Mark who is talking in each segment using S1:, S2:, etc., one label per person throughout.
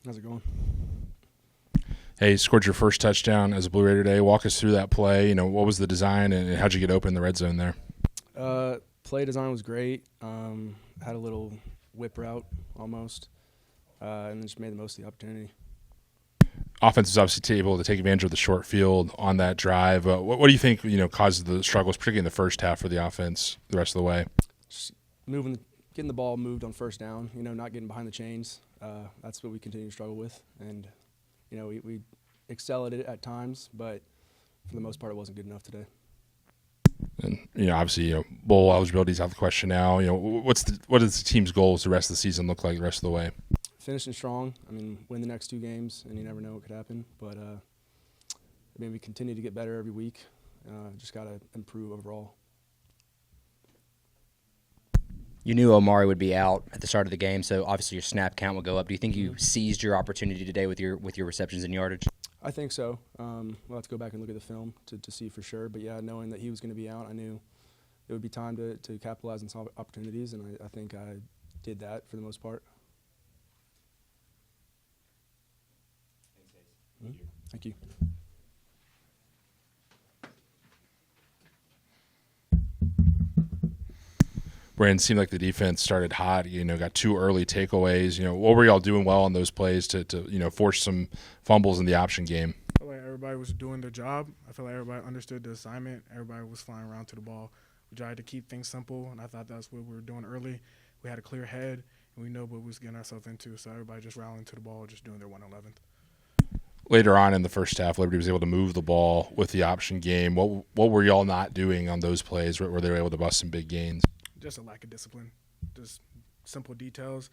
S1: How's it going?
S2: Hey, you scored your first touchdown as a Blue Raider today. Walk us through that play. What was the design and how'd you get open in the red zone there?
S1: Play design was great. Had a little whip route almost, and then just made the most of the opportunity.
S2: Offense was obviously able to take advantage of the short field on that drive. What do you think caused the struggles, particularly in the first half for the offense, the rest of the way?
S1: Just getting the ball moved on first down. Not getting behind the chains. That's what we continue to struggle with, and we excel at it at times, but for the most part, it wasn't good enough today.
S2: And obviously, bowl eligibility is out of the question now. What is the team's goals the rest of the season look like the rest of the way?
S1: Finishing strong. Win the next 2 games, and you never know what could happen. But we continue to get better every week. Just got to improve overall.
S3: You knew Omari would be out at the start of the game, so obviously your snap count will go up. Do you think you seized your opportunity today with your receptions and yardage?
S1: I think so. We'll have to go back and look at the film to see for sure. But, yeah, knowing that he was going to be out, I knew it would be time to capitalize on some opportunities, and I think I did that for the most part. Thank you.
S2: Brandon, seemed like the defense started hot. Got 2 early takeaways. What were y'all doing well on those plays to force some fumbles in the option game?
S4: I feel like everybody was doing their job. I feel like everybody understood the assignment. Everybody was flying around to the ball. We tried to keep things simple, and I thought that's what we were doing early. We had a clear head, and we know what we was getting ourselves into. So everybody just rallying to the ball, just doing their 111th.
S2: Later on in the first half, Liberty was able to move the ball with the option game. What were y'all not doing on those plays where they were able to bust some big gains?
S4: Just a lack of discipline, just simple details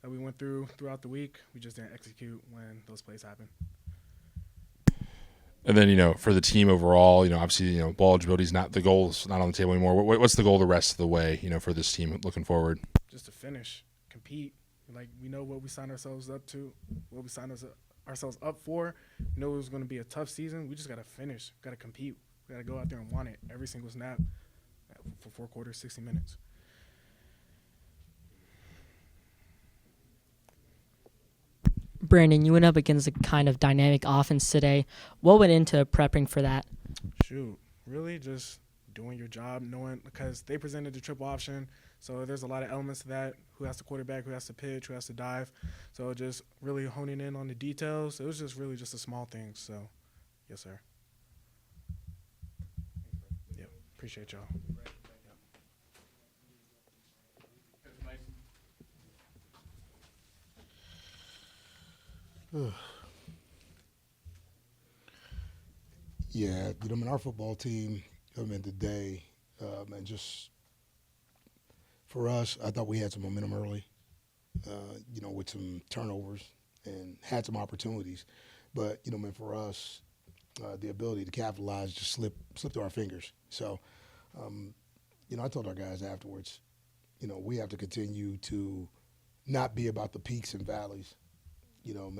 S4: that we went throughout the week. We just didn't execute when those plays happened.
S2: And then, for the team overall, obviously, ball eligibility is not the goal's not on the table anymore. What's the goal the rest of the way, for this team looking forward?
S4: Just to finish, compete. Like, we know what we signed ourselves up to, what we signed ourselves up for. We know it was going to be a tough season. We just got to finish, got to compete. We got to go out there and want it every single snap for 4 quarters, 60 minutes.
S5: Brandon, you went up against a kind of dynamic offense today. What went into prepping for that?
S4: Shoot, really just doing your job, knowing because they presented the triple option, so there's a lot of elements to that. Who has to quarterback, who has to pitch, who has to dive. So just really honing in on the details. It was just really just a small thing. So, yes, sir. Yeah, appreciate y'all.
S6: Yeah, our football team, today, and just for us, I thought we had some momentum early, with some turnovers and had some opportunities. But, for us, the ability to capitalize just slipped through our fingers. So, I told our guys afterwards, we have to continue to not be about the peaks and valleys.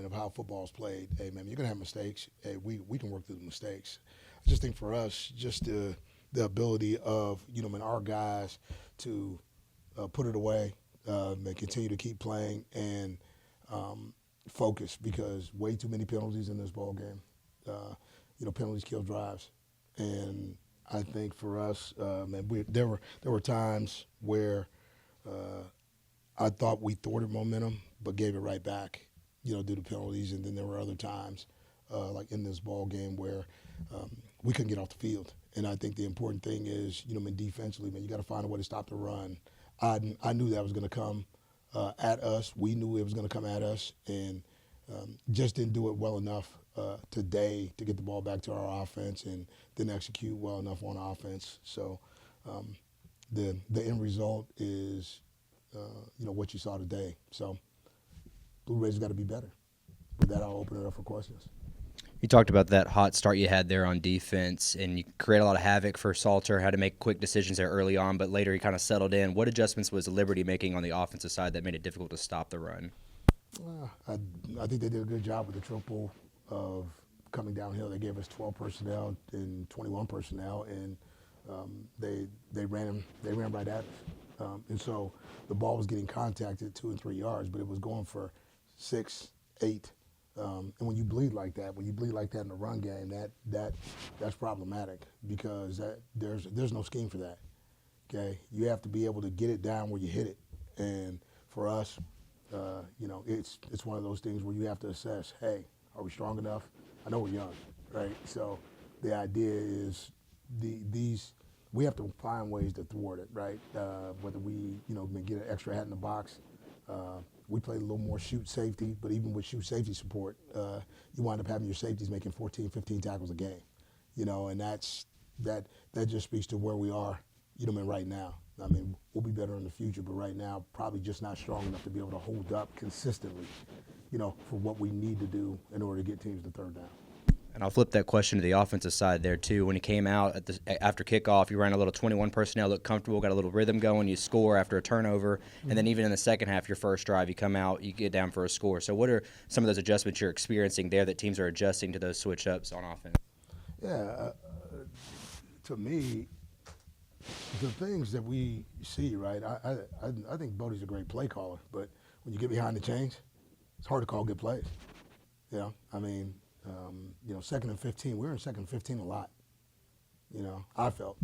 S6: Of how football's played. Hey, man, you're going to have mistakes. Hey, we can work through the mistakes. I just think for us, just the ability of, our guys to put it away and continue to keep playing and focus because way too many penalties in this ball game. Penalties kill drives. And I think for us, there were times where I thought we thwarted momentum but gave it right back. Due to penalties, and then there were other times, like in this ball game, where we couldn't get off the field. And I think the important thing is, defensively, you got to find a way to stop the run. I knew that was going to come at us. We knew it was going to come at us, and just didn't do it well enough today to get the ball back to our offense, and didn't execute well enough on offense. So the end result is, what you saw today. So. Blue Rays got to be better. With that, I'll open it up for questions.
S3: You talked about that hot start you had there on defense, and you create a lot of havoc for Salter, had to make quick decisions there early on, but later he kind of settled in. What adjustments was Liberty making on the offensive side that made it difficult to stop the run?
S6: I think they did a good job with the triple of coming downhill. They gave us 12 personnel and 21 personnel, and they ran right at us. And so the ball was getting contacted 2 and 3 yards, but it was going for 6, 8. And when you bleed like that, in the run game, that's problematic because there's no scheme for that. Okay, you have to be able to get it down where you hit it, and for us, it's one of those things where you have to assess. Hey, are we strong enough? I know we're young, right? So the idea is we have to find ways to thwart it, right? Whether we get an extra hat in the box. We played a little more shoot safety, but even with shoot safety support, you wind up having your safeties making 14, 15 tackles a game, and that just speaks to where we are, right now. I mean, we'll be better in the future, but right now, probably just not strong enough to be able to hold up consistently, for what we need to do in order to get teams to third down.
S3: And I'll flip that question to the offensive side there, too. When you came out after kickoff, you ran a little 21 personnel, looked comfortable, got a little rhythm going, you score after a turnover, and then even in the second half, your first drive, you come out, you get down for a score. So what are some of those adjustments you're experiencing there that teams are adjusting to those switch-ups on offense?
S6: Yeah, to me, the things that we see, right, I think Bodie's a great play caller, but when you get behind the chains, it's hard to call good plays. I mean, second and 15, we were in second and 15 a lot. I felt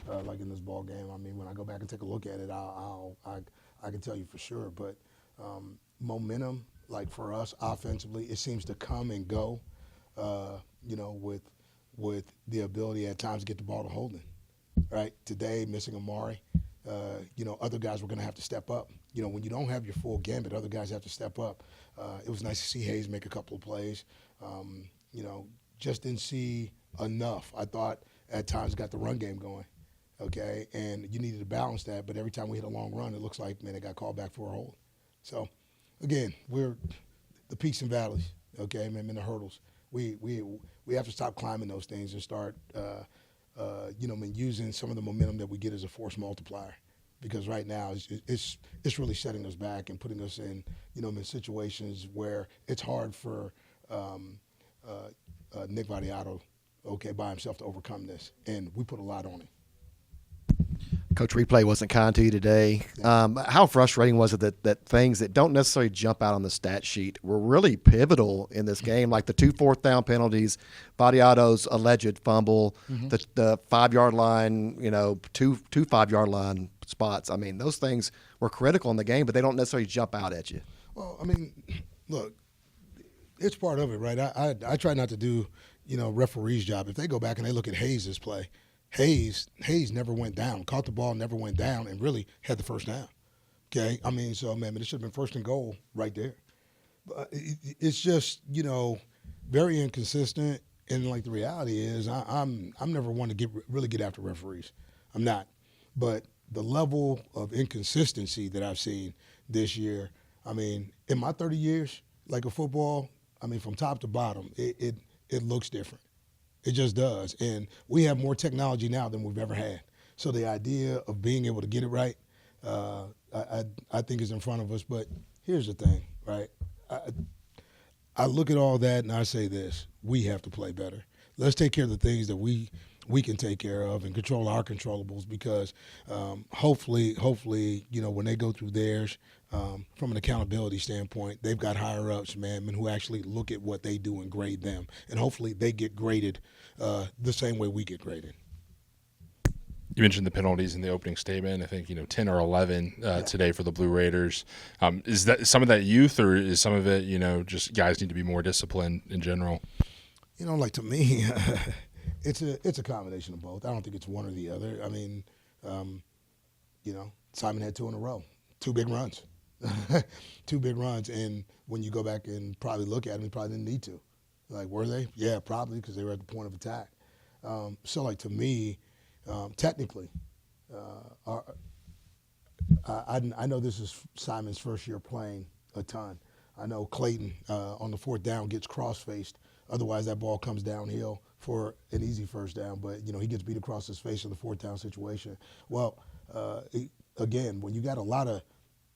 S6: like in this ball game. I mean, when I go back and take a look at it, I can tell you for sure. But momentum, like for us offensively, it seems to come and go. With the ability at times to get the ball to Holden. Right today, missing Amari, other guys were going to have to step up. When you don't have your full gambit, other guys have to step up. It was nice to see Hayes make a couple of plays. Just didn't see enough. I thought at times got the run game going, okay? And you needed to balance that, but every time we hit a long run, it looks like, man, it got called back for a hold. So, again, we're the peaks and valleys, okay, man, and the hurdles. We have to stop climbing those things and start, using some of the momentum that we get as a force multiplier. Because right now it's really setting us back and putting us in, in situations where it's hard for Nick Vadiato, by himself to overcome this. And we put a lot on him.
S7: Coach, replay wasn't kind to you today. How frustrating was it that things that don't necessarily jump out on the stat sheet were really pivotal in this game, like the 2 fourth-down penalties, Vadiato's alleged fumble, the 5-yard line, two 5-yard line spots. I mean, those things were critical in the game, but they don't necessarily jump out at you.
S6: Well, I mean, look, it's part of it, right? I try not to do, referee's job. If they go back and they look at Hayes' play, Hayes never went down, caught the ball, never went down, and really had the first down. Okay? I mean, so, man, it should have been first and goal right there. But it's just, very inconsistent. And, like, the reality is I'm never one to really get after referees. I'm not. But the level of inconsistency that I've seen this year, I mean, in my 30 years, like, of football, I mean, from top to bottom, it looks different. It just does. And we have more technology now than we've ever had. So the idea of being able to get it right, I think is in front of us. But here's the thing, right? I look at all that and I say this: we have to play better. Let's take care of the things that we can take care of and control our controllables, because hopefully, when they go through theirs, from an accountability standpoint, they've got higher-ups, man, who actually look at what they do and grade them. And hopefully they get graded the same way we get graded.
S2: You mentioned the penalties in the opening statement. I think 10 or 11 today for the Blue Raiders. Is that some of that youth, or is some of it just guys need to be more disciplined in general?
S6: Like, to me, it's a combination of both. I don't think it's one or the other. I mean, Simon had 2 in a row, 2 big runs, 2 big runs. And when you go back and probably look at them, he probably didn't need to. Like, were they? Yeah, probably, because they were at the point of attack. So, like, to me, technically, I know this is Simon's first year playing a ton. I know Clayton on the 4th down gets cross-faced. Otherwise, that ball comes downhill for an easy first down. But, he gets beat across his face in the 4th down situation. Well, again, when you got a lot of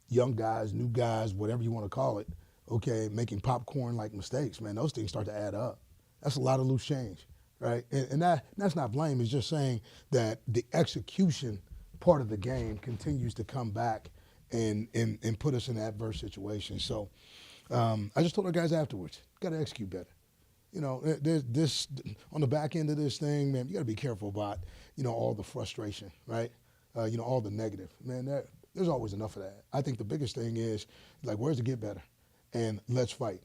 S6: young guys, new guys, whatever you want to call it, okay, making popcorn-like mistakes, man, those things start to add up. That's a lot of loose change, right? And that's not blame. It's just saying that the execution part of the game continues to come back and put us in adverse situations. So, I just told our guys afterwards, got to execute better. You know, there's this on the back end of this thing, man. You got to be careful about, all the frustration, right? All the negative, man. There's always enough of that. I think the biggest thing is like, where's the get better, and let's fight,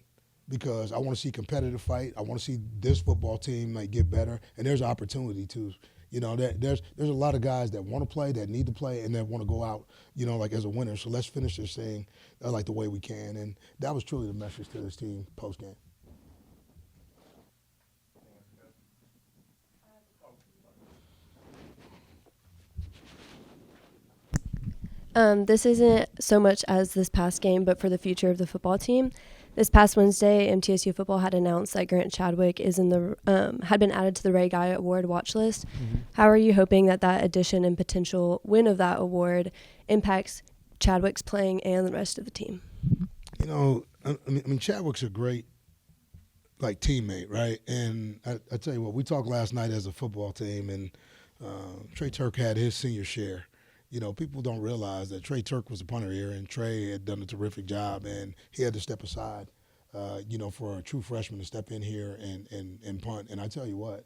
S6: because I want to see competitive fight. I want to see this football team like get better, and there's opportunity too. There's a lot of guys that want to play, that need to play, and that want to go out, like as a winner. So let's finish this thing like the way we can, and that was truly the message to this team post game.
S8: This isn't so much as this past game, but for the future of the football team. This past Wednesday, MTSU football had announced that Grant Chadwick is had been added to the Ray Guy Award watch list. Mm-hmm. How are you hoping that addition and potential win of that award impacts Chadwick's playing and the rest of the team?
S6: Chadwick's a great teammate, right? And I tell you what, we talked last night as a football team, and Trey Turk had his senior share. People don't realize that Trey Turk was a punter here, and Trey had done a terrific job, and he had to step aside, for a true freshman to step in here and punt. And I tell you what,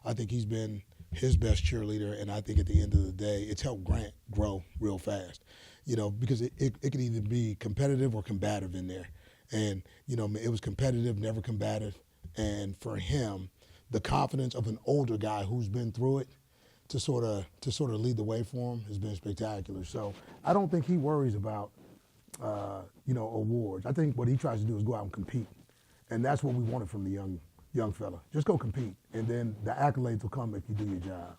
S6: I think he's been his best cheerleader, and I think at the end of the day, it's helped Grant grow real fast, because it could either be competitive or combative in there. And, it was competitive, never combative. And for him, the confidence of an older guy who's been through it, to sort of lead the way for him has been spectacular. So I don't think he worries about, awards. I think what he tries to do is go out and compete. And that's what we wanted from the young fella. Just go compete. And then the accolades will come if you do your job.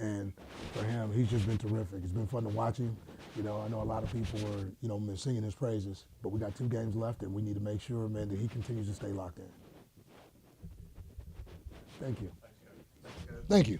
S6: And for him, he's just been terrific. It's been fun to watch him. I know a lot of people were, singing his praises, but we got 2 games left, and we need to make sure, man, that he continues to stay locked in. Thank you. Thank you.